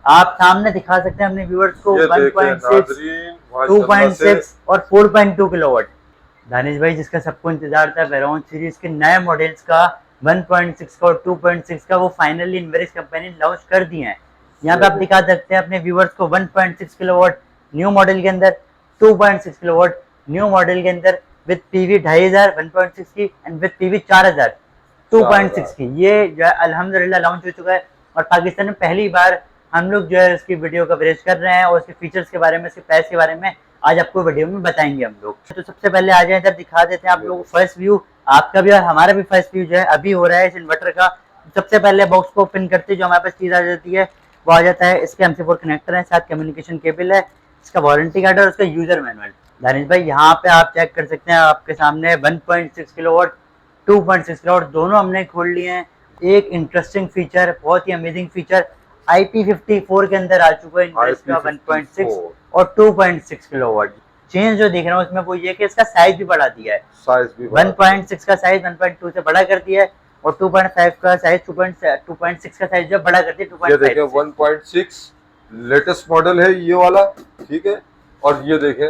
आप सामने दिखा सकते हैं अपने व्यूअर्स को। ये 1.6, 2.6 और 4.2 किलोवाट। दानिश भाई, जिसका सबको इंतजार था वेरोन सीरीज के नए मॉडल्स का 1.6 का और 2.6 का, वो फाइनली इन्वेरिक्स कंपनी ने लॉन्च कर दिए हैं। यहाँ पे आप दिखा सकते हैं अपने व्यूअर्स को 1.6 किलोवाट न्यू मॉडल के अंदर, 2.6 किलोवाट न्यू मॉडल के अंदर विद पीवी 2500 1.6 की एंड विद पीवी 4000 2.6 की। ये जो है अल्हम्दुलिल्लाह लॉन्च हो चुका है और पाकिस्तान में पहली बार हम लोग जो है इसकी वीडियो कवरेज कर रहे हैं और इसके फीचर्स के बारे में, इसके प्राइस के बारे में आज आपको वीडियो में बताएंगे हम लोग। तो सबसे पहले आ जाए, इधर दिखा देते हैं आप लोगों को फर्स्ट व्यू। आपका भी और हमारा भी फर्स्ट व्यू जो है अभी हो रहा है इस इन्वर्टर का। सबसे पहले बॉक्स को ओपन करते जो हमारे पास चीज आ जाती है वो आ जाता है इसके MC4 कनेक्टर है, साथ कम्युनिकेशन केबल है, इसका वारंटी कार्ड और उसका यूजर मैनुअल। दानिश भाई, यहाँ पे आप चेक कर सकते हैं आपके सामने 1.6 किलोवाट 2.6 किलोवाट दोनों हमने खोल लिए हैं। एक इंटरेस्टिंग फीचर, बहुत ही अमेजिंग फीचर, IP54 के अंदर आ चुका है इन्वर्टर का 1.6 और 2.6 किलोवाट। चेंज जो देख रहा हूँ उसमें वो ये कि इसका साइज भी बढ़ा दिया है। साइज भी 1.6 का साइज 1.2 से बड़ा कर दिया है और 2.5 का साइज 2.6 का साइज जो बड़ा कर दिया 2.5 ये देखिए 1.6 लेटेस्ट मॉडल है ये वाला, ठीक है। और ये देखें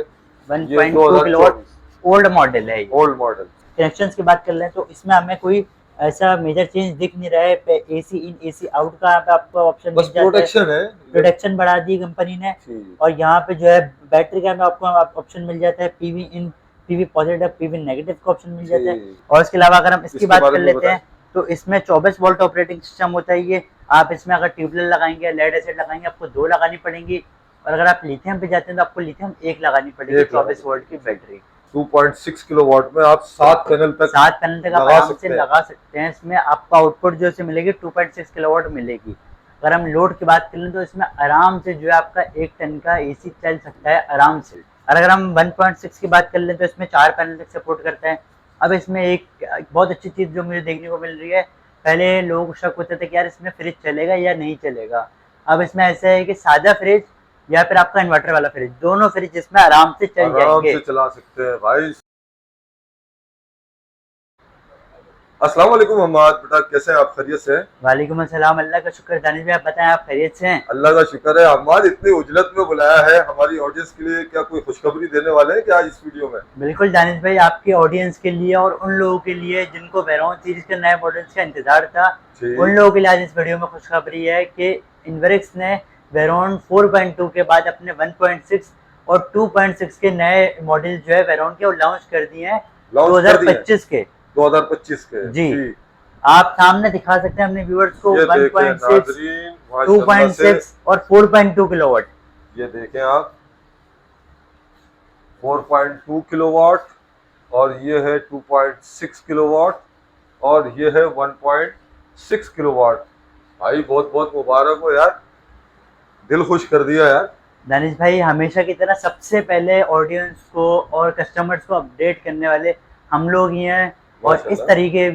1.2 किलोवाट ओल्ड मॉडल है। Old model. कनेक्शंस की बात कर लें तो इसमें हमें कोई ऐसा मेजर चेंज दिख नहीं रहा है। AC इन AC आउट का यहाँ पे आपको ऑप्शन बस प्रोटेक्शन है, प्रोटेक्शन बढ़ा दी कंपनी ने। और यहाँ पे जो है बैटरी का आपको ऑप्शन मिल जाता है, PV इन, PV पॉजिटिव, PV नेगेटिव का ऑप्शन मिल जाता है। और इसके अलावा अगर हम इसकी बात कर लेते हैं तो इसमें 24 वोल्ट ऑपरेटिंग सिस्टम होता है ये। आप इसमें अगर ट्यूबवेल लगाएंगे, लेड एसिड लगाएंगे, आपको 2 लगानी पड़ेगी और अगर आप लिथियम पे जाते हैं तो आपको लिथियम 1 लगानी पड़ेगी 24 वोल्ट की बैटरी। 2.6 किलोवाट में आप 7 पैनल तक आप आराम से लगा सकते हैं। इसमें आपको आउटपुट जो से मिलेगी 2.6 किलोवाट मिलेगी। अगर हम लोड की बात करें तो इसमें आराम से जो है आपका 1 टन का AC चल सकता है आराम से। और अगर हम 1.6 की बात कर लें तो इसमें 4 पैनल तक सपोर्ट करता है। अब इसमें एक बहुत अच्छी चीज़ जो मुझे देखने को मिल रही है, पहले लोग शक होते थे कि यार इसमें फ्रिज चलेगा या नहीं चलेगा। अब इसमें ऐसा है कि सादा फ्रिज या फिर आपका इन्वर्टर वाला फ्रिज, दोनों फ्रिज जिसमें आराम से चल जाएंगे, आराम से चला सकते हैं भाई। अस्सलाम वालेकुम अहमद बेटा, कैसे हैं आप? खैरियत से? वालेकुम अस्सलाम, अल्लाह का शुक्र। दानिश भाई आप बताएं, आप खैरियत से हैं? अल्लाह का शुक्र है। अहमद, इतनी उजलत में बुलाया है हमारी ऑडियंस के लिए, क्या कोई खुशखबरी देने वाले हैं क्या आज इस वीडियो में? बिल्कुल दानिश भाई, आपकी ऑडियंस के लिए और उन लोगों के लिए जिनको वेरोन सीरीज के नए मॉडल्स का इंतजार था, उन लोगों के लिए आज इस वीडियो में खुशखबरी है कि इन्वेरिक्स ने वेरोन 4.2 के बाद अपने 1.6 और 2.6 के नए मॉडल जो है वेरोन के वो लॉन्च कर दिए हैं 2025 के 2025 के जी। आप सामने दिखा सकते हैं अपने व्यूअर्स को 1.6, 2.6 और 4.2 किलोवाट। ये देखें आप 4.2 किलोवाट और ये है 2.6 किलोवाट और ये है 1.6 किलोवाट। भाई बहुत बहुत मुबारक हो यार, दिल खुश कर दिया यार। दानिश भाई, हमेशा की तरह सबसे पहले ऑडियंस को और कस्टमर्स को अपडेट करने वाले हम लोग ही हैं और इस तरीके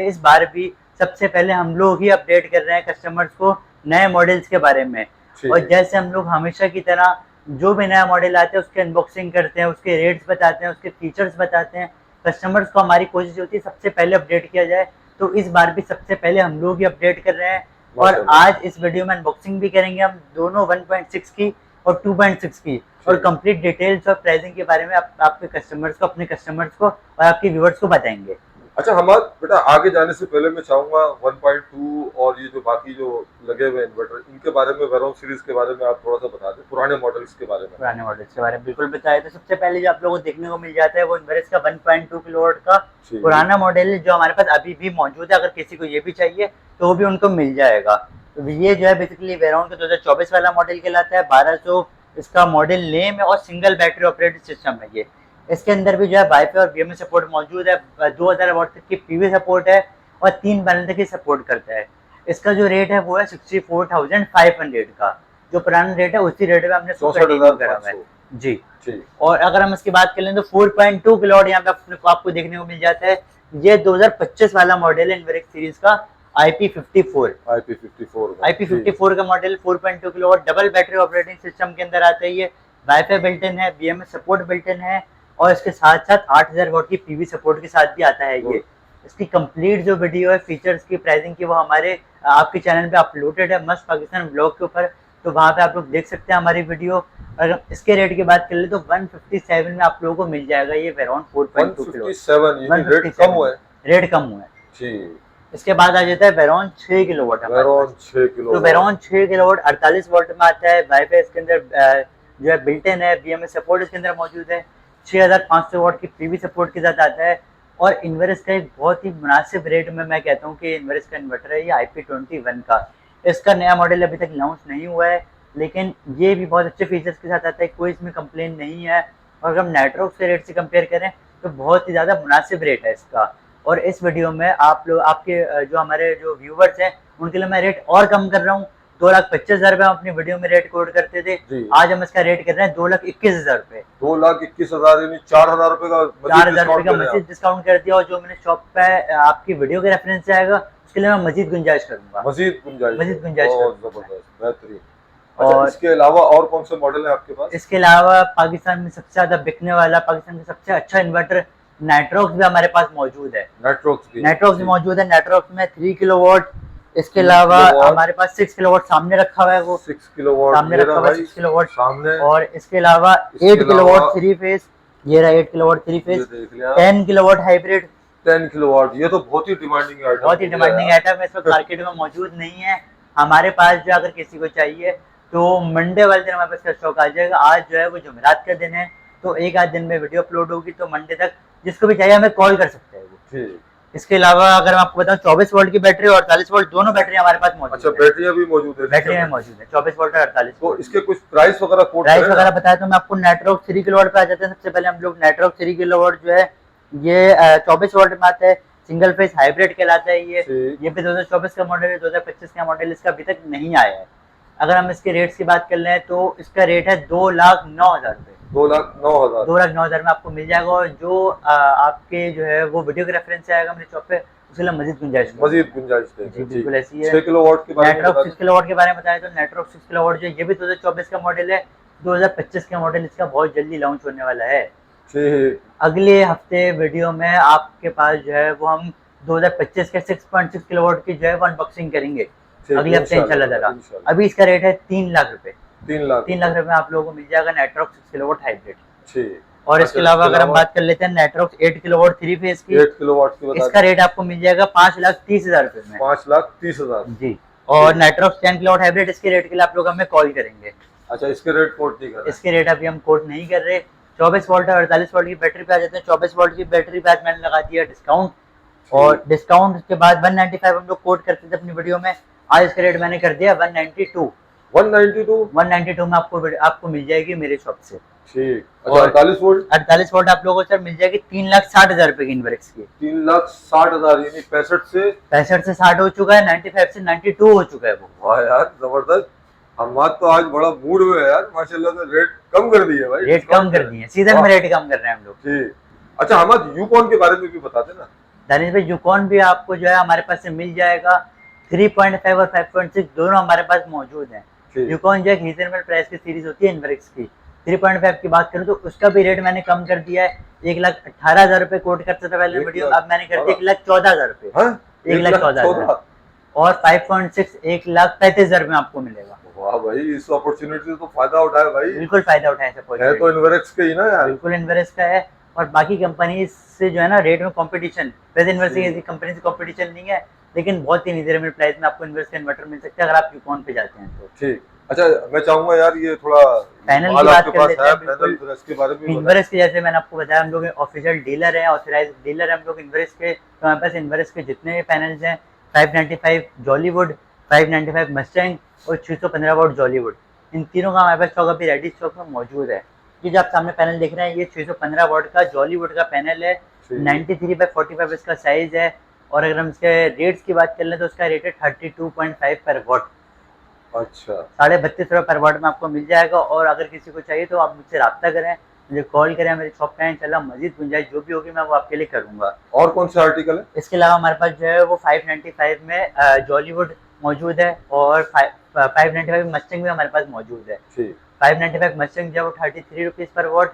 इस बार भी सबसे पहले हम लोग ही अपडेट कर रहे हैं कस्टमर्स को नए मॉडल्स के बारे में। और जैसे हम लोग हमेशा की तरह जो भी नया मॉडल आते हैं उसके अनबॉक्सिंग करते हैं, उसके रेट्स बताते हैं, उसके फीचर्स बताते हैं। कस्टमर्स को हमारी कोशिश होती है सबसे पहले अपडेट किया जाए, तो इस बार भी सबसे पहले हम लोग ही अपडेट कर रहे हैं। और आज इस वीडियो में अनबॉक्सिंग भी करेंगे हम दोनों 1.6 की और 2.6 की और कंप्लीट डिटेल्स और प्राइसिंग के बारे में आपके कस्टमर्स को, अपने कस्टमर्स को और आपके व्यूअर्स को बताएंगे। अच्छा हमाद बेटा, आगे जाने से पहले मैं चाहूंगा 1.2 और ये जो बाकी जो लगे हुए इन्वर्टर, इनके बारे में, वेरोन सीरीज के बारे में आप थोड़ा सा बता दें, पुराने मॉडल्स के बारे में। पुराने मॉडल्स के बारे में बिल्कुल बताए। तो सबसे पहले जो आप लोगों को देखने को मिल जाता है वो इन्वर्टर का 1.2 किलोवाट का पुराना मॉडल है जो हमारे पास अभी भी मौजूद है। अगर किसी को ये भी चाहिए तो वो भी उनको मिल जाएगा। तो ये जो है बेसिकली वेरोन का 2024 वाला मॉडल कहलाता है। 1200 इसका मॉडल नेम है और सिंगल बैटरी ऑपरेटेड सिस्टम है ये। इसके अंदर भी जो है वाईफाई और BMS सपोर्ट मौजूद है। 2000 वाट तक की PV सपोर्ट है और 3 पैनल तक की सपोर्ट करता है। इसका जो रेट है वो है 64,500 का। जो पुराना रेट है उसी रेट में हमने 64,000 करा हुआ है जी। और अगर हम इसकी बात कर लें तो 4.2 किलोवाट यहाँ पे आपको देखने को मिल जाता है। ये 2025 वाला मॉडल है इन्वेरिक्स सीरीज का IP54 का model 4.2 kilowatt double battery operating system के अंदर आता है। ये वाईफाई बिल्ट इन है, BMS सपोर्ट बिल्ट इन है और इसके साथ साथ 8000 वाट की PV सपोर्ट के साथ भी आता है ये। इसकी कंप्लीट जो वीडियो है फीचर्स की, प्राइसिंग की, वो हमारे आपके चैनल पे अपलोडेड है, मस्त पाकिस्तान ब्लॉग के ऊपर। तो वहाँ पे आप लोग देख सकते हैं हमारी वीडियो। अगर इसके रेट की बात कर ले तो 157 में आप लोगों को मिल जाएगा ये वेरॉन 4.2 किलो। 157 यानी रेट कम हुआ है। रेट कम हुआ है जी। इसके बाद आ जाता है वेरॉन 6 किलोवाट। Veyron 6 kilo. तो वेरॉन 6 किलोवाट 48 वोल्ट में आता है। वाईफाई इसके अंदर जो है बिल्ट इन है। BMS सपोर्ट इसके अंदर मौजूद है। 6500 वॉट की PV सपोर्ट के साथ आता है। और इन्वर्स का एक बहुत ही मुनासिब रेट में मैं कहता हूँ कि इन्वर्स का इन्वर्टर है ये IP21 का। इसका नया मॉडल अभी तक लॉन्च नहीं हुआ है, लेकिन ये भी बहुत अच्छे फीचर्स के साथ आता है, कोई इसमें कंप्लेन नहीं है। और अगर हम नेटवर्क के रेट से कंपेयर करें तो बहुत ही ज़्यादा मुनासिब रेट है इसका। और इस वीडियो में आप लोग आपके जो हमारे जो व्यूवर्स हैं उनके लिए मैं रेट और कम कर रहा हूँ। 2,25,000 रुपये हम अपनी वीडियो में रेट कोड करते थे, आज हम इसका रेट कर रहे हैं 2,21,000 रुपये। 2,21,000 यानी 4,000 रुपये का 4,000 रुपये का मजीद डिस्काउंट कर दिया। और जो मैंने शॉप पे आपकी वीडियो के रेफरेंस से आएगा उसके लिए मैं मजीद गुंजाइश करूंगा। मजीद गुंजाइश जबरदस्त, बेहतरीन। और इसके अलावा और कौन से मॉडल है आपके पास? इसके अलावा पाकिस्तान में सबसे ज्यादा बिकने वाला, पाकिस्तान का सबसे अच्छा इन्वर्टर नाइट्रोक्स भी हमारे पास मौजूद है। नाइट्रोक्स भी मौजूद है। नाइट्रोक्स में 3 किलोवाट। इसके अलावा हमारे पास 6 किलोवाट सामने रखा हुआ है, वो 6 किलोवाट सामने रखा हुआ है 6 किलोवाट सामने। और इसके अलावा 8 किलोवाट 3 फेज, ये रहा 8 kilowatt 3 phase. 10 kilowatt hybrid. 10 kilowatt, ये तो बहुत ही डिमांडिंग आइटम, बहुत ही डिमांडिंग आइटम है। इस वक्त मार्केट में मौजूद नहीं है हमारे पास। जो अगर किसी को चाहिए तो मंडे वाले दिन हमारे पास का स्टॉक आ जाएगा। आज जो है वो जुमेरात का दिन है, तो एक आध दिन में वीडियो अपलोड होगी, तो मंडे तक जिसको भी चाहिए हमें कॉल कर सकते हैं वो। इसके अलावा अगर मैं आपको बताऊं 24 वोल्ट की बैटरी और 48 वोल्ट दोनों बैटरी हमारे पास मौजूद है। अच्छा, बैटरियां भी मौजूद है? बैटरियां मौजूद है 24 वोल्ट और 48। तो इसके कुछ प्राइस वगैरह बताया तो मैं आपको नेटवर्क 3 किलोवाट पे आ जाते हैं। सबसे पहले हम लोग नेटवर्क 3 किलोवाट जो है ये 24 वोल्ट में आता है, सिंगल फेज हाइब्रिड कहलाता है ये भी 2024 का मॉडल है। 2025 का मॉडल इसका अभी तक नहीं आया है। अगर हम इसके रेट्स की बात कर लें तो इसका रेट है 2,09,000 रुपये। 2,09,000 में आपको मिल जाएगा। और जो आपके जो है वो वीडियो के रेफरेंस से आएगा मेरे शॉप पे, उसके लिए मजीद गुंजाइश जी, बिल्कुल ऐसी है। 6 किलोवाट के बारे में नेटवर्क 6 किलोवाट के बारे में बताया तो नेटवर्क 6 किलोवाट जो ये भी 2024 का मॉडल है। 2025 का मॉडल इसका बहुत जल्दी लॉन्च होने वाला है। अगले हफ्ते वीडियो में आपके पास जो है वो हम 2025 के 6.6 किलोवाट की जो है वो अनबॉक्सिंग करेंगे अगले हफ्ते इंशाल्लाह ताला। अभी इसका रेट है 3 लाख रुपए। 3 लाख रुपए में आप लोगों को मिल जाएगा नेटवर्क 6 किलोवाट हाइब्रिड। और इसके अलावा अगर हम बात कर लेते हैं नेटवर्क 8 किलोवाट 3 फेज की, 8 किलोवाट की, इसका रेट आपको मिल जाएगा 5,30,000 रुपए में। 5,30,000 जी। और नेटवर्क 10 किलोवाट हाइब्रिड, इसके रेट के लिए आप लोग हमें कॉल करेंगे। अच्छा, इसके रेट कोट नहीं कर रहे? इसके रेट अभी हम कोट नहीं कर रहे। 24 वोल्ट और 48 वोल्ट की बैटरी पे आ जाते हैं। 24 वोल्ट की बैटरी पे आज मैंने लगा दिया डिस्काउंट, और डिस्काउंट के बाद 195 हम लोग कोट करते थे अपनी वीडियो में। आज इसका रेट मैंने कर दिया 192 में आपको मिल जाएगी मेरे शॉप से। ठीक। अच्छा, 48 वोल्ट आप लोगों को सर मिल जाएगी 3,60,000 रुपए की इनवर्क्स की। 3,60,000 यानी 65 से 60 हो चुका है, 95 से 92 हो चुका है वो। वाह यार, जबरदस्त। हमाद तो आज बड़ा मूड में है यार, माशाल्लाह से रेट कम कर दिए भाई। रेट कम कर दिए, सीजन में रेट कम कर रहे हैं हम लोग। ठीक। अच्छा, हमाद यूकॉन के बारे में भी बता देना। दानिश भाई, यूकॉन भी आपको जो है हमारे पास से मिल जाएगा। 3.5 और 5.6 दोनों हमारे पास मौजूद है। यूकॉन जो एक रीजनेबल प्राइस की सीरीज होती है इनवर्क्स की। 3.5 की बात करूं तो उसका भी रेट मैंने कम कर दिया है। 1,18,000 रुपए कोट करता था पहले वीडियो, अब मैंने कर दिया 1,14,000 रुपए। 1,14,000। और 5.6 1,35,000 में आपको मिलेगा। वाह भाई, इस अपॉर्चुनिटी से तो फायदा उठाए भाई। बिल्कुल फायदा उठाए। है तो इनवर्क्स के ही ना यार। बिल्कुल इनवर्क्स का है। और बाकी कंपनी से जो है ना रेट में कंपटीशन, वैसे इनवर्क्स की कंपनी से कंपटीशन नहीं है, लेकिन बहुत ही रीजनेबल प्राइस में आपको इनवर्क्स का इन्वर्टर मिल सकता है अगर आप यूकॉन पे जाते हैं तो। ठीक। अच्छा, मैं चाहूंगा यार ये थोड़ा पैनल की बात कर लेते हैं। इनवर्क्स के बारे में इनवर्क्स के जैसे मैंने आपको बताया हम लोग ऑफिशियल डीलर हैं, ऑथराइज्ड डीलर हैं हम लोग इनवर्क्स के। तो हमारे पास इनवर्क्स के जितने पैनल्स हैं 595 जॉलीवुड, 595 मस्टैंग और 615 वोल्ट जॉलीवुड, इन तीनों का हमारे पास स्टॉक अभी रेडी स्टॉक में मौजूद है। ये जो आप सामने पैनल देख रहे हैं ये 615 वोल्ट का जॉलीवुड का पैनल है। 93/45 इसका साइज है। और अगर हम इसके रेट्स की बात कर लें तो उसका रेट है 32.5 पर वॉट। अच्छा, 32.5 रुपये पर वॉट में आपको मिल जाएगा। और अगर किसी को चाहिए तो आप मुझसे रब्ता करें, मुझे कॉल करें, मेरी शॉप पे इंशाल्लाह मजीद गुंजाइश जो भी होगी मैं वो आपके लिए करूँगा। और कौन से आर्टिकल है? इसके अलावा हमारे पास जो है वो 595 में जॉलीवुड मौजूद है और 595 मस्टैंग भी हमारे पास मौजूद है। 595 मस्टैंग जो है वो 33 रुपीज़ पर वॉट,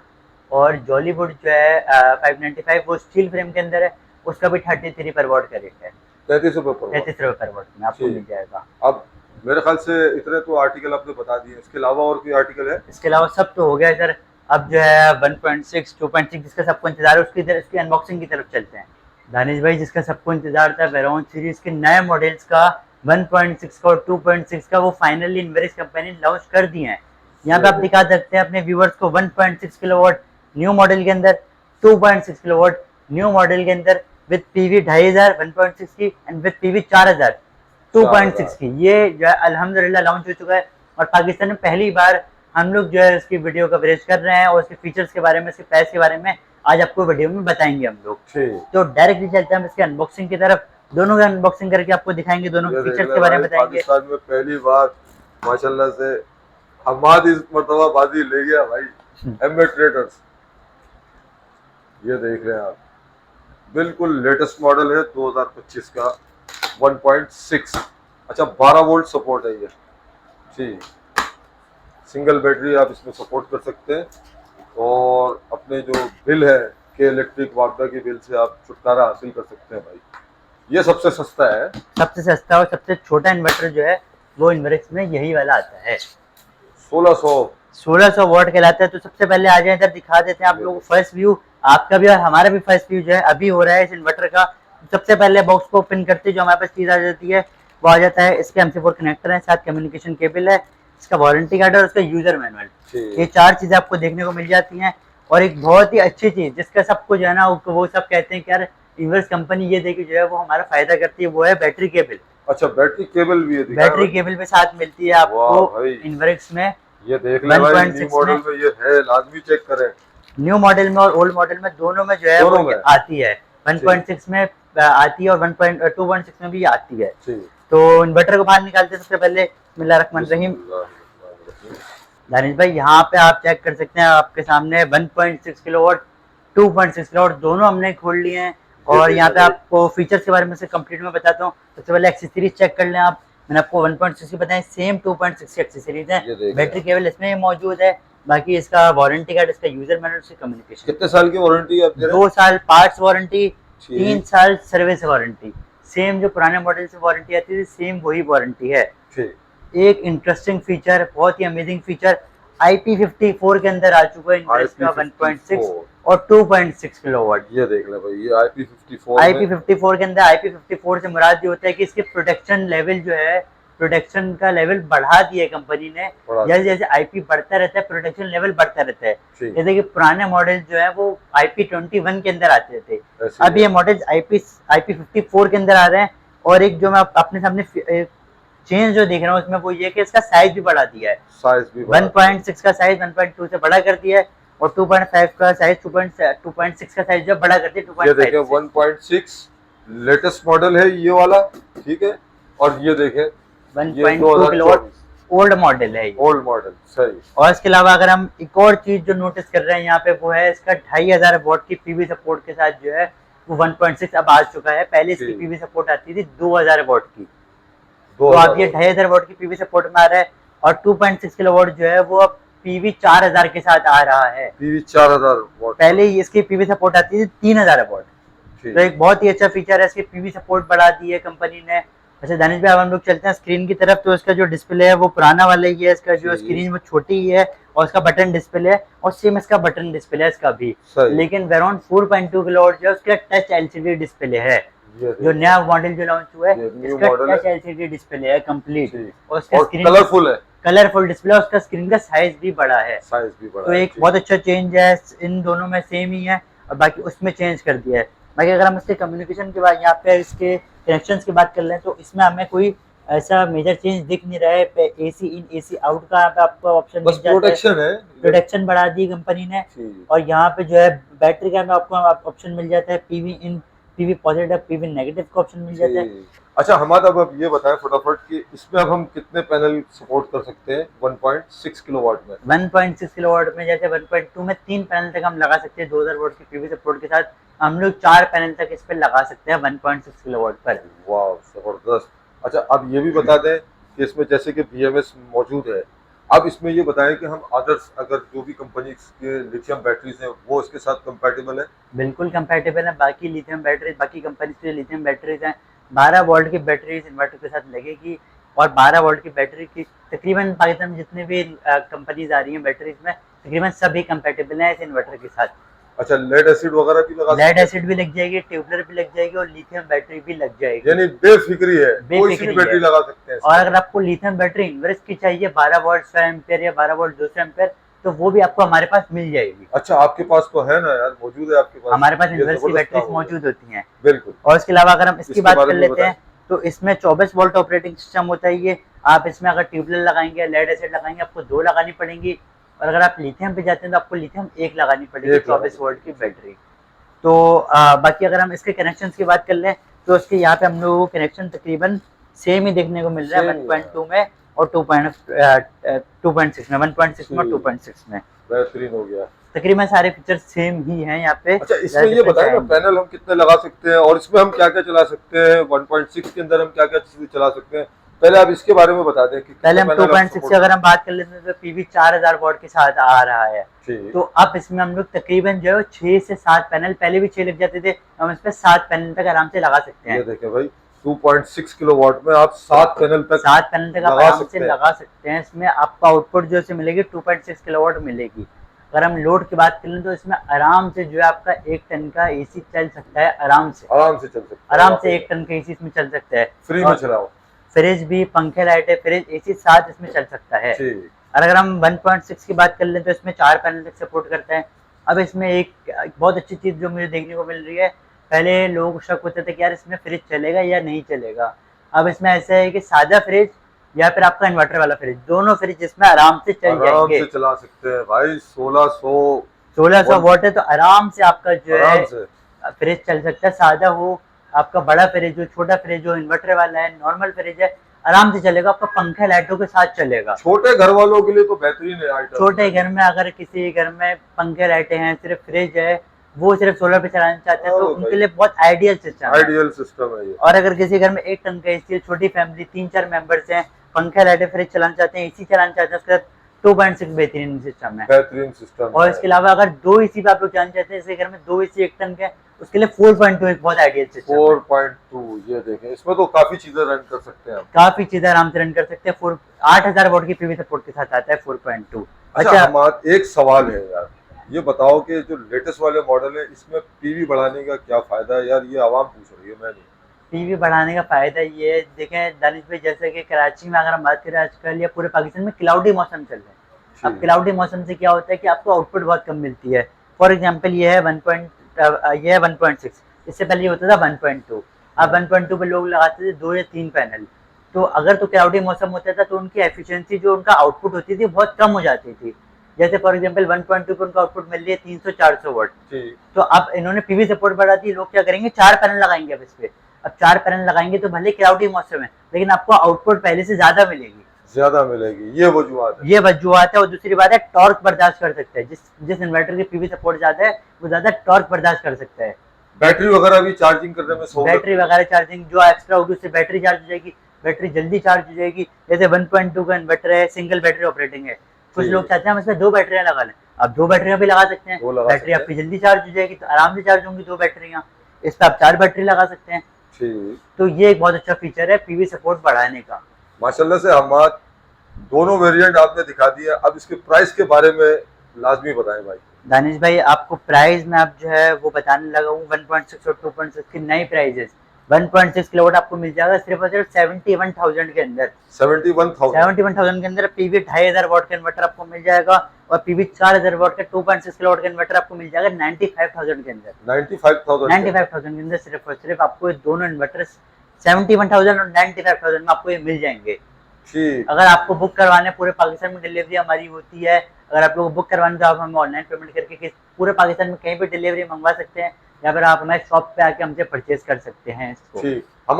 और जॉलीवुड जो है 595 वो स्टील फ्रेम के अंदर है, उसका भी 33 पर वॉट का रेट है। 33 रुपये पर वॉट में आपको मिल जाएगा। अब मेरे ख्याल से इतने तो आर्टिकल आपने बता दिए, इसके अलावा और कोई आर्टिकल है? इसके अलावा सब तो हो गया सर। अब जो है 1.6 2.6 जिसका सबको इंतजार है उसकी तरफ, इसकी अनबॉक्सिंग की तरफ चलते हैं। दानिश भाई, जिसका सबको इंतजार था वेरॉन सीरीज के नए मॉडल्स का 1.6 का और 2.6 का, वो फाइनली इनवेरिस कंपनी ने लॉन्च कर दिए हैं। यहाँ पे आप दिखा सकते हैं अपने व्यूवर्स को 1.6 किलोवाट न्यू मॉडल के अंदर, 2.6 किलोवाट न्यू मॉडल के अंदर विद पीवी 2500 1.6 की एंड विद पीवी 4000 2.6 की। ये जो है अल्हम्दुलिल्लाह लॉन्च हो चुका है और पाकिस्तान में पहली बार हम लोग जो है इसकी वीडियो कवरेज कर रहे हैं और इसके फीचर्स के बारे में, इसके प्राइस के बारे में आज आपको वीडियो में बताएंगे हम लोग। तो डायरेक्टली चलते हैं हम इसके अनबॉक्सिंग की तरफ, दोनों का अनबॉक्सिंग करके आपको दिखाएंगे, दोनों के फीचर्स के बारे में बताएंगे। पाकिस्तान में पहली बार माशाल्लाह से हमाद इस मर्तबा बाजी ले गया भाई एमए ट्रेडर्स। ये देख रहे हैं आप, बिल्कुल लेटेस्ट मॉडल है 2025 का 1.6। अच्छा 12 वोल्ट सपोर्ट है ये जी। सिंगल बैटरी आप इसमें सपोर्ट कर सकते हैं और अपने जो बिल है के इलेक्ट्रिक वापडा के बिल से आप छुटकारा हासिल कर सकते हैं भाई। ये सबसे सस्ता है, सबसे सस्ता और सबसे छोटा इन्वर्टर जो है वो इन्वर्क्स में यही वाला आता है। 1600 वॉट कहलाता है। तो सबसे पहले आ जाए इधर, दिखा देते हैं आप लोगों को फर्स्ट व्यू, आपका भी और हमारा भी फर्स्ट व्यू जो है अभी हो रहा है इस इन्वर्टर का। सबसे पहले बॉक्स को ओपन करते जो हमारे पास चीज आ जाती है वो आ जाता है, इसके MC4 कनेक्टर है, साथ कम्युनिकेशन केबल है, इसका वारंटी कार्ड और उसका यूजर मैनुअल। ये चार चीजें आपको देखने को मिल जाती हैं। और एक बहुत ही अच्छी चीज जिसका सबको जो है ना वो सब कहते हैं कि यार इन्वर्स कंपनी ये देखिए जो है वो हमारा फायदा करती है, वो है बैटरी केबल। अच्छा बैटरी केबल भी है, बैटरी केबल भी साथ मिलती है आपको इन्वर्क्स में। ये देख ले भाई, न्यू मॉडल में ये है, लाजमी चेक करें। न्यू मॉडल में और ओल्ड मॉडल में दोनों में जो है वो आती है, 1.6 में आती है और 1.2.6 में भी आती है। तो इन्वर्टर को बाहर निकालते हैं सबसे पहले। बिस्मिल्लाहिर्रहमानिर्रहीम। दानिश भाई यहाँ पे आप चेक कर सकते हैं, आपके सामने 1.6 किलोवाट 2.6 किलोवाट दोनों हमने खोल लिए हैं। और यहाँ पे आपको फीचर्स के बारे में से कंप्लीट में बताता हूँ। सबसे पहले एक्सेसरीज चेक कर लें आप। मैंने आपको 1.6 की बताया, सेम 2.6 की एक्सेसरीज है। बैटरी केबल इसमें मौजूद है, बाकी इसका वारंटी कार्ड, इसका यूजर मैनुअल, इसकी कम्युनिकेशन। कितने साल की वारंटी है? 2 साल पार्ट्स वारंटी, 3 साल सर्विस वारंटी। सेम जो पुराने मॉडल से वारंटी आती थी सेम वही वारंटी है। एक इंटरेस्टिंग फीचर, बहुत ही अमेजिंग फीचर, IP54 के अंदर आ चुका है इन्वर्स का 1.6 और 2.6 किलोवाट। ये देख ले भाई, ये IP54 के अंदर IP54 से मुराद ये होता है कि इसके प्रोटेक्शन लेवल जो है, प्रोटेक्शन का लेवल बढ़ा दिया है कंपनी ने। जैसे जैसे IP बढ़ता रहता है प्रोटेक्शन लेवल बढ़ता रहता है। जैसे कि पुराने मॉडल जो है वो IP21 के अंदर आते थे, अब ये मॉडल IP54 के अंदर आ रहे हैं। और एक जो मैं अपने सामने चेंज जो देख रहा हूँ उसमें वो ये कि इसका साइज भी बढ़ा दिया है। 1.6 का साइज 1.2 से बड़ा कर दिया है और 2.5 का साइज 2.6 का साइज जो बड़ा कर दिया 2.5 ये देखिए 1.6 लेटेस्ट मॉडल है ये वाला, ठीक है। और ये देखें 1.2 किलोवाट ओल्ड मॉडल है, ओल्ड मॉडल सही। और इसके अलावा अगर हम एक और चीज जो नोटिस कर रहे हैं यहाँ पे वो है इसका 2500 वॉट की पीवी सपोर्ट के साथ जो है वो 1.6 अब आ चुका है। पहले इसकी पीवी सपोर्ट आती थी 2000 वॉट की, तो अब ये 2500 वॉट की पीवी सपोर्ट में आ रहा है। और 2.6 किलोवाट जो है वो अब पीवी 4000 के साथ आ रहा है। पीवी 4000 वॉट, पहले इसकी पीवी सपोर्ट आती थी 3000 वॉट। तो एक बहुत ही अच्छा फीचर है, इसकी पीवी सपोर्ट बढ़ा दी है कंपनी ने। अच्छा दानिश भाई, अब हम लोग चलते हैं स्क्रीन की तरफ। तो इसका जो डिस्प्ले है वो पुराना वाला ही है, इसका जो स्क्रीन वो छोटी ही है और इसका बटन डिस्प्ले है और सेम इसका बटन डिस्प्ले है इसका भी। लेकिन वेरॉन 4.2 किलोवाट जो है उसका टच LCD डिस्प्ले है। जो नया मॉडल जो लॉन्च हुआ है इसका टच LCD डिस्प्ले है कंप्लीट और उसका स्क्रीन कलरफुल डिस्प्ले और उसका स्क्रीन का साइज भी बड़ा है। तो एक बहुत अच्छा चेंज है, इन दोनों में सेम ही है और बाकी उसमें चेंज कर दिया है। बाकी अगर हम इसके कम्युनिकेशन के बाद यहाँ पे इसके कनेक्शंस की बात कर लें तो इसमें हमें कोई ऐसा मेजर चेंज दिख नहीं रहा है। AC इन AC आउट का यहाँ पे आपको ऑप्शन मिल जाता है, प्रोटेक्शन बढ़ा दी कंपनी ने। और यहाँ पे जो है बैटरी का आपको ऑप्शन मिल जाता है, PV इन, PV पॉजिटिव, PV नेगेटिव का ऑप्शन मिल जाता है। अच्छा हमाद, अब ये बताएं फटाफट कि इसमें अब हम कितने पैनल सपोर्ट कर सकते हैं 1.6 किलोवाट में? 1.6 किलोवाट में जैसे 1.2 में 3 पैनल तक हम लगा सकते हैं 2000 वोल्ट की पीवी सपोर्ट के साथ। हम लोग 4 पैनल तक इस पे लगा सकते हैं 1.6 किलोवाट पर। वाह जबरदस्त। अच्छा अब ये भी बता दें कि इसमें जैसे कि BMS मौजूद है, अब इसमें ये बताएं कि हम अदर्स अगर जो भी कंपनी के लिथियम बैटरीज हैं वो इसके साथ कंपैटिबल है? बिल्कुल कंपैटिबल है। बाकी लिथियम बैटरीज, बाकी कंपनी की लिथियम बैटरीज हैं 12 वोल्ट की बैटरीज इन्वर्टर के साथ लगेगी और 12 वोल्ट की बैटरी की तकरीबन पाकिस्तान में जितने भी कंपनीज आ रही हैं बैटरीज में तकरीबन सभी कंपेटेबल हैं इस इन्वर्टर के साथ। अच्छा, लेड एसिड वगैरह भी लगा लेड सकते एसिड भी लग जाएगी, ट्यूबलर भी लग जाएगी और लिथियम बैटरी भी लग हैं? जाएगी। यानी बेफिक्री है, कोई सी बेफिक्री भी बैटरी है। लगा सकते हैं और इसमें। अगर आपको लिथियम बैटरी इन्वर्स की चाहिए 12 वोल्ट 100 एम्पेयर या 12 वोल्ट 200 एम्पेयर तो वो भी आपको हमारे पास मिल जाएगी। अच्छा, आपके पास तो है ना यार, मौजूद है आपके पास। हमारे पास ये इन्वर्स की जबरदस्त बैटरीज काम हो गया। मौजूद होती हैं। बिल्कुल। और इसके अलावा अगर हम इसकी इसके बात बारे कर में लेते बताएं। हैं तो इसमें 24 वोल्ट ऑपरेटिंग सिस्टम होता है ये। आप इसमें अगर ट्यूबलर लगाएंगे लेड एसिड लगाएंगे आपको 2 लगानी पड़ेंगी और अगर आप लिथियम पे जाते हैं तो आपको लिथियम 1 लगानी पड़ेगी एक लगानी 24 वोल्ट की पड़ेगी। बैटरी। तो बाकी अगर हम इसके कनेक्शंस की बात कर लें तो इसके यहाँ पे हम लोगों को कनेक्शन तकरीबन सेम ही देखने को मिल रहा है Same ही 1.2 में और 2.6 में 1.6 में और 2.6 में बेहतरीन हो गया। तकरीबन सारे फीचर्स सेम ही हैं यहाँ पे। अच्छा, इसमें ये बताएं ना पैनल हम कितने लगा सकते हैं और इसमें हम क्या क्या चला सकते हैं, 1.6 के अंदर हम क्या क्या चीजें चला सकते हैं, पहले आप इसके बारे में बता दें कि पहले हम कितने पैनल 2.6 की अगर हम बात कर लेते हैं तो पीवी 4000 वॉट के साथ आ रहा है। ठीक। तो अब इसमें हम लोग तकरीबन जो है 6 से 7 पैनल, पहले भी 6 लग जाते थे, हम इस पे 7 पैनल तक आराम से लगा सकते ये हैं। देखें भाई 2.6 किलोवाट में आप 7 पैनल तक 7 पैनल तक आप लगा आराम सकते से हैं। लगा सकते हैं। इसमें आपको आउटपुट जो से मिलेगी 2.6 किलोवाट मिलेगी। अगर हम लोड की बात करें तो इसमें आराम से जो है आपका 1 टन का एसी चल सकता है आराम से। आराम से चल सकते हैं। आराम से 1 टन का एसी इसमें चल सकता है। फ्री में चलाओ। फ्रिज भी, पंखे, लाइटें, फ्रिज, एसी साथ इसमें चल सकता है। ठीक। और अगर हम 1.6 की बात कर लें तो इसमें 4 पैनल तक सपोर्ट करता है। अब इसमें एक बहुत अच्छी चीज़ जो मुझे देखने को मिल रही है, पहले लोगों को शक होता था कि यार इसमें फ्रिज चलेगा या नहीं चलेगा। अब इसमें ऐसा है कि सादा फ्रिज या फिर आपका इन्वर्टर वाला फ्रिज, दोनों फ्रिज इसमें आराम से चल आराम जाएंगे। से चला सकते हैं भाई। 1600 वॉट है तो आराम से आपका जो आराम है से फ्रिज चल सकता है। सादा हो, आपका बड़ा फ्रिज हो, छोटा फ्रिज हो, इन्वर्टर वाला है, नॉर्मल फ्रिज है, आराम से चलेगा। आपका पंखा लाइटों के साथ चलेगा। छोटे घर वालों के लिए तो बेहतरीन है आइटम। छोटे घर में अगर किसी घर में पंखे लाइटें हैं, सिर्फ फ्रिज है, वो सिर्फ सोलर पे चलाना चाहते हैं तो हाँ उनके भाई। लिए बहुत आइडियल सिस्टम है। आइडियल सिस्टम है ये। और अगर किसी घर में 1 टन का एसी है, छोटी फैमिली 3-4 मेंबर्स हैं, पंखे लाइटें फ्रिज चलाना चाहते हैं, एसी चलाना चाहते हैं, उसके साथ 2.6 बेहतरीन सिस्टम है। बेहतरीन सिस्टम और है। इसके अलावा अगर 2 एसी पे आप लोग जाना चाहते हैं, जैसे घर में 2 एसी 1 टन के, उसके लिए 4.2 एक बहुत आइडियल सिस्टम है। 4.2 ये देखें, इसमें तो काफी चीजें रन कर सकते हैं हम। काफी चीजें आराम से रन कर सकते हैं। 8000 वोट की पीवी सपोर्ट के साथ आता है 4.2। अच्छा, हमारा एक सवाल है यार, ये बताओ कि जो लेटेस्ट वाले मॉडल है इसमें पीवी बढ़ाने का क्या फायदा है यार, ये आवाम पूछ रही है, मैं नहीं। पीवी बढ़ाने का फायदा ये है, देखें दानिश भाई, जैसे कि कराची में अगर हम बात करें आजकल या पूरे पाकिस्तान में क्लाउडी मौसम चल रहा है। अब क्लाउडी मौसम से क्या होता है कि आपको आउटपुट बहुत कम मिलती है। फॉर एग्जांपल ये है 1.6, इससे पहले ये होता था 1.2। अब 1.2 पे लोग लगाते थे 2 या 3 पैनल। तो अगर तो क्लाउडी मौसम होता था तो उनकी एफिशिएंसी जो उनका आउटपुट होती थी बहुत कम हो जाती थी। जैसे फॉर एग्जांपल 1.2 पे उनका आउटपुट मिल रही है 300-400 वाट, तो अब इन्होंने पीवी सपोर्ट बढ़ा दी, लोग क्या करेंगे 4 पैनल लगाएंगे अब इस पे। अब 4 पैनल लगाएंगे तो भले क्लाउडी मौसम है लेकिन आपको आउटपुट पहले से ज्यादा मिलेगी। ज्यादा मिलेगी, ये वजूहत है। ये वजूहत है। और दूसरी बात है टॉर्क बर्दाश्त कर सकते हैं। जिस इन्वर्टर की पीवी सपोर्ट ज्यादा है वो ज्यादा टॉर्क बर्दाश्त कर सकता है। बैटरी वगैरह भी चार्जिंग करने में बैटरी वगैरह चार्जिंग जो एक्स्ट्रा होगी उससे बैटरी चार्ज हो जाएगी, बैटरी जल्दी चार्ज हो जाएगी। जैसे 1.2 का इन्वर्टर है, सिंगल बैटरी ऑपरेटिंग है, कुछ लोग चाहते हैं हम इसमें 2 बैटरियां लगा लें, आप 2 बैटरियां भी लगा सकते हैं। बैटरी आपकी जल्दी चार्ज हो जाएगी तो आराम से चार्ज होंगी 2 बैटरियां। इस पर आप 4 बैटरी लगा सकते हैं। तो ये एक बहुत अच्छा फीचर है पीवी सपोर्ट बढ़ाने का। माशाल्लाह से हम दोनों वेरिएंट आपने दिखा दिया। अब इसके प्राइस के बारे में लाजमी बताएं भाई। दानिश भाई, आपको प्राइस में आप जो है वो बताने लगा हूँ। 1.6 और 2.6 की नई प्राइजेस। 1.6 किलोवाट आपको मिल जाएगा सिर्फ और सिर्फ 71,000 के अंदर। 71,000 के अंदर पीवी 2500 वाट का इन्वर्टर आपको मिल जाएगा और पीवी 4000 वाट का 2.6 किलोवाट का इन्वर्टर आपको मिल जाएगा 95,000 के अंदर। 95,000 के अंदर सिर्फ और सिर्फ आपको दोनों इन्वर्टर 71,000 और 95,000 में आपको ये मिल जाएंगे। अगर आपको बुक करवाने, पूरे पाकिस्तान में डिलीवरी हमारी होती है। अगर आप लोग बुक करवाने तो आप हमें ऑनलाइन पेमेंट करके पूरे पाकिस्तान में कहीं भी डिलीवरी मंगवा सकते हैं या फिर आप हमारे शॉप पे आके हमसे परचेज कर सकते हैं इसको। हम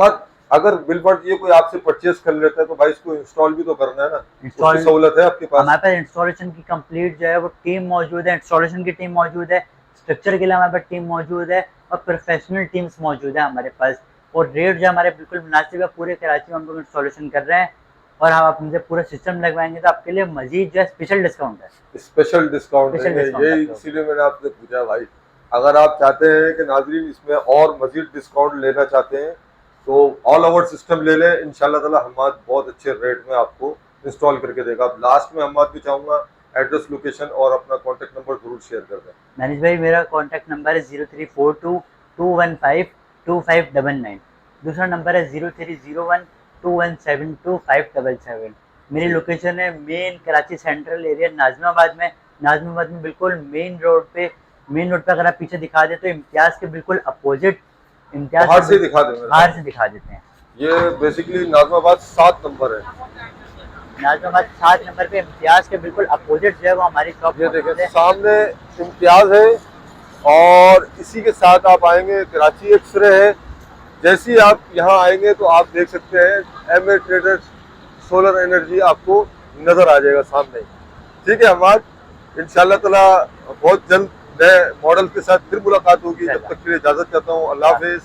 अगर बिलफर्ज ये कोई आपसे परचेज कर लेता है तो भाई इसको इंस्टॉल भी तो करना है ना, इंस्टॉल सहूलत है आपके पास? हमारे पास इंस्टॉलेशन की कंप्लीट जो है वो टीम मौजूद है। इंस्टॉलेशन की टीम मौजूद है, स्ट्रक्चर के लिए हमारे पास टीम मौजूद है और प्रोफेशनल टीम्स मौजूद है हमारे पास। और रेट जो हमारे बिल्कुल मुनासिब है। पूरे कराची में हम लोग इंस्टॉलेशन कर रहे हैं और हम आप हमसे पूरा सिस्टम लगवाएंगे तो आपके लिए मजीद जो है स्पेशल डिस्काउंट है। स्पेशल डिस्काउंट है ये, इसीलिए मैंने आपसे पूछा भाई। अगर आप चाहते हैं कि नाजरीन इसमें और मजीद डिस्काउंट लेना चाहते हैं तो ऑल ओवर सिस्टम ले लें, इंशाल्लाह ताला हमाद बहुत अच्छे रेट में आपको इंस्टॉल करके देगा। अब लास्ट में हमाद भी चाहूँगा एड्रेस, लोकेशन और अपना कॉन्टैक्ट नंबर जरूर शेयर कर दें। दानिश भाई मेरा कॉन्टैक्ट नंबर है 0342215259। दूसरा नंबर है 0301217257। मेरी लोकेशन है main Karachi central area Nazimabad में। नाज़िमाबाद में बिल्कुल मेन रोड पे अगर आप पीछे दिखा दे तो इम्तियाज़ के बिल्कुल अपोजिट, इम्तियाज़ बाहर से दिखा दें, बाहर से दिखा देते हैं। ये बेसिकली नाज़िमाबाद 7 नंबर है। नाज़िमाबाद 7 नंबर पे इम्तियाज़ के बिल्कुल अपोजिट जो है वो हमारी शॉप ये देखें सामने इम्तियाज़ है और इसी के साथ आप आएंगे कराची एक्सरे है। जैसे ही आप यहाँ आएंगे तो आप देख सकते हैं एमए ट्रेडर्स सोलर एनर्जी आपको नजर आ जाएगा सामने। ठीक है हमाद, इंशाल्लाह ताला बहुत जल्द नए मॉडल के साथ फिर मुलाकात होगी। जब तक के लिए इजाजत चाहता हूँ। अल्लाह हाफिज।